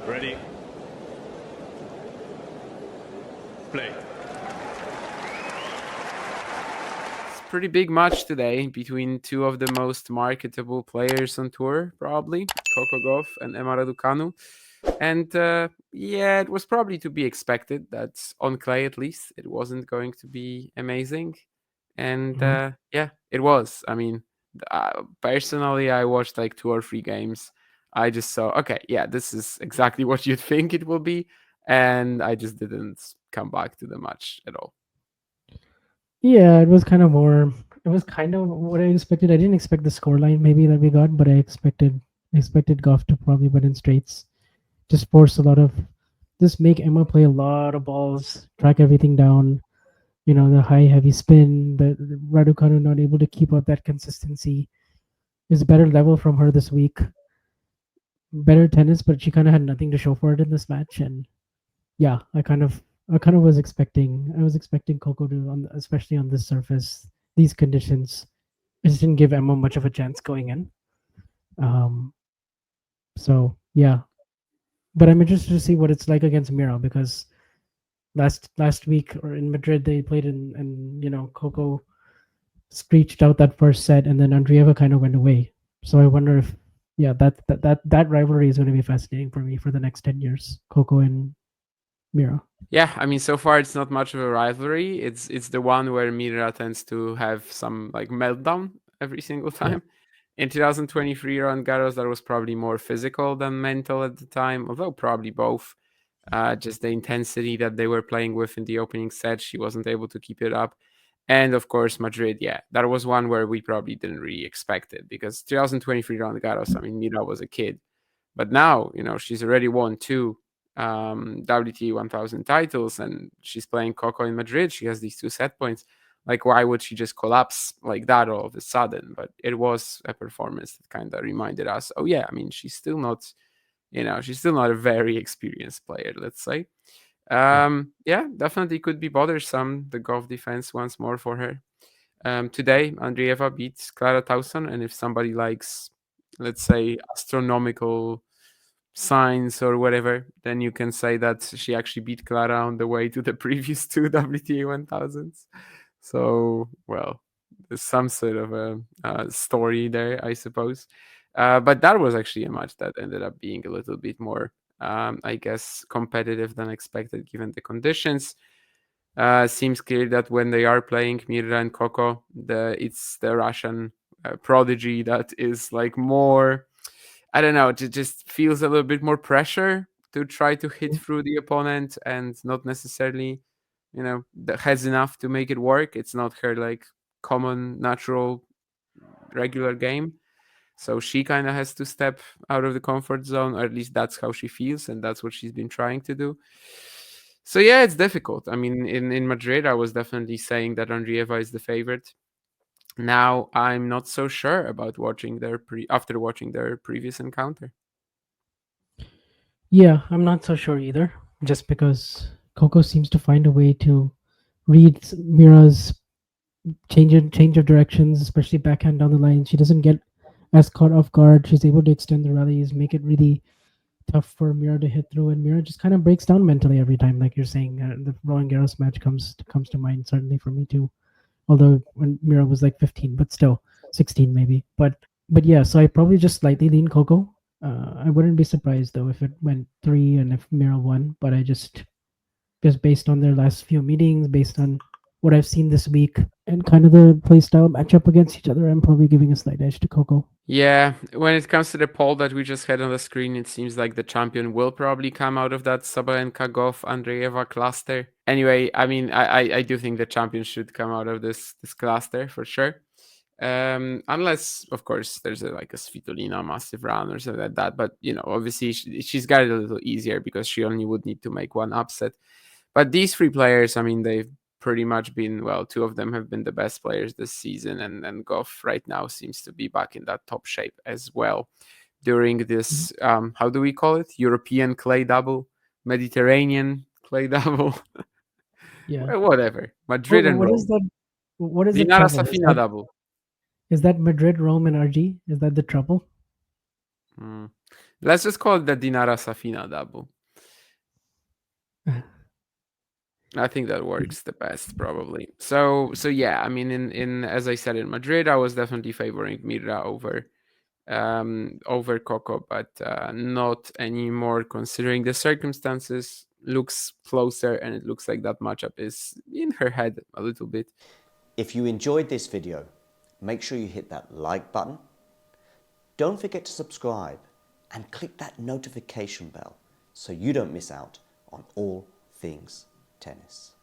Ready. Play. It's a pretty big match today between two of the most marketable players on tour, probably Coco Gauff and Emma Raducanu. And yeah, it was probably to be expected that on clay at least it wasn't going to be amazing. And Mhm. yeah, it was. I mean, personally, I watched like 2 or 3 games. I just saw, okay, yeah, this is exactly what you'd think it will be. And I just didn't come back to the match at all. Yeah, it was kind of more. It was kind of what I expected. I didn't expect the scoreline maybe that we got, but I expected Goff to probably win in straights. Just force a lot of, just make Emma play a lot of balls, track everything down. The high heavy spin, the Raducanu not able to keep up that consistency. Is a better level from her this week. Better tennis, but she kind of had nothing to show for it in this match. And yeah, I kind of was expecting Coco to, especially on this surface, these conditions. It just didn't give Emma much of a chance going in. Um, so yeah, but I'm interested to see what it's like against Mirra because last week or in Madrid they played and Coco screeched out that first set and then Andreeva kind of went away. So I wonder if yeah that rivalry is going to be fascinating for me for the next 10 years. Coco and Mirra. Yeah, I mean, so far it's not much of a rivalry. It's the one where Mirra tends to have some like meltdown every single Yeah. time. In 2023 Roland Garros, that was probably more physical than mental at the time, although probably both. Just the intensity that they were playing with in the opening set, she wasn't able to keep it up. And of course, Madrid, yeah, that was one where we probably didn't really expect it because 2023 Roland Garros, I mean, Mirra was a kid. But now, she's already won two WTA 1000 titles and she's playing Coco in Madrid. She has these 2 set points. Like, why would she just collapse like that all of a sudden? But it was a performance that kind of reminded us, oh, yeah, I mean, she's still not a very experienced player, let's say. Yeah. Yeah, definitely could be bothersome, the Gauff defense once more for her. Today, Andreeva beats Clara Tauson, and if somebody likes, let's say, astronomical signs or whatever, then you can say that she actually beat Clara on the way to the previous two WTA 1000s. So, well, there's some sort of a story there, I suppose. But that was actually a match that ended up being a little bit more, I guess, competitive than expected given the conditions. Seems clear that when they are playing Mirra and Coco, it's the Russian prodigy that is like more, I don't know, it just feels a little bit more pressure to try to hit through the opponent and not necessarily, that has enough to make it work. It's not her like common, natural, regular game. So she kind of has to step out of the comfort zone, or at least that's how she feels, and that's what she's been trying to do. So yeah, it's difficult. I mean, in Madrid, I was definitely saying that Andreeva is the favorite. Now I'm not so sure about watching after watching their previous encounter. Yeah, I'm not so sure either. Just because Coco seems to find a way to read Mira's change of directions, especially backhand down the line. She doesn't get as caught off guard. She's able to extend the rallies, make it really tough for Mira to hit through, and Mira just kind of breaks down mentally every time. Like you're saying, the Roland Garros match comes to mind certainly for me too. Although when Mira was like 15, but still 16 maybe. But yeah, so I probably just slightly lean Coco. I wouldn't be surprised though if it went three and if Mira won. But I just based on their last few meetings, based on what I've seen this week, and kind of the play style matchup against each other, I'm probably giving a slight edge to Coco. Yeah, when it comes to the poll that we just had on the screen, it seems like the champion will probably come out of that Sabalenka Gauff Andreeva cluster. Anyway, I mean, I do think the champion should come out of this cluster for sure. Unless, of course, there's like a Svitolina massive run or something like that. But obviously she's got it a little easier because she only would need to make one upset. But these three players, I mean, they've pretty much been, well, two of them have been the best players this season, and Goff right now seems to be back in that top shape as well. During this, how do we call it? European clay double, Mediterranean clay double, Yeah. well, whatever. Madrid and What is Rome, that? What is the Dinara trouble? Safina double. Is that Madrid, Rome, and RG? Is that the trouble? Mm. Let's just call it the Dinara Safina double. I think that works the best, probably. So yeah, I mean, in as I said, in Madrid, I was definitely favoring Mirra over Coco, but not anymore considering the circumstances. Looks closer, and it looks like that matchup is in her head a little bit. If you enjoyed this video, make sure you hit that like button. Don't forget to subscribe and click that notification bell so you don't miss out on all things tennis.